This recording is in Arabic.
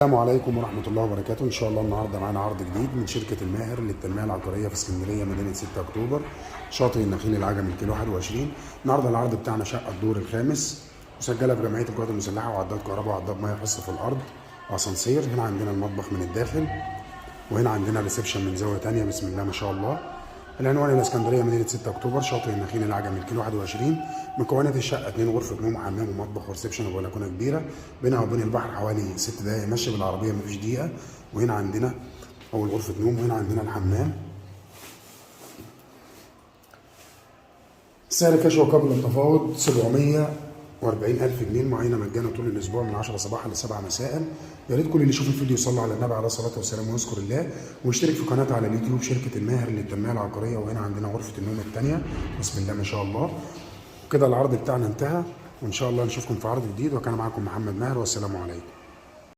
السلام عليكم ورحمة الله وبركاته. إن شاء الله النهاردة معانا عرض جديد من شركة الماهر للتنمية العقارية في اسكندرية مدينة 6 أكتوبر، شاطئ النخيل العجمي الكيلو 21. النهاردة العرض بتاعنا شقة الدور الخامس مسجلة في جمعية القوات المسلحة، وعداد كهرباء وعداد مياه حصة في الأرض وأسانسير. هنا عندنا المطبخ من الداخل، وهنا عندنا ريسبشن من زاوية تانية. بسم الله ما شاء الله. العنوان الاسكندريه مدينه 6 اكتوبر، شاطئ النخيل العجمي الكيلو 21. مكونات الشقه 2 غرفه نوم وحمام ومطبخ وريسبشن وبلكونه كبيره، بينها وبين البحر حوالي 6 دقائق مشي بالعربيه، مفيش دقيقه. وهنا عندنا اول غرفه نوم، وهنا عندنا الحمام. سعر كاش وقبل التفاوض 740,000 جنيه، المعاينه مجانا طول الاسبوع من 10 صباحا ل 7 مساء. يا ريت كل اللي يشوف الفيديو يصلي على النبي عليه الصلاه والسلام ويذكر الله، ويشترك في قناتي على اليوتيوب شركه الماهر للتنميه العقاريه. وهنا عندنا غرفه النوم الثانيه. بسم الله ما شاء الله. كده العرض بتاعنا انتهى، وان شاء الله نشوفكم في عرض جديد. وكان معاكم محمد ماهر، والسلام عليكم.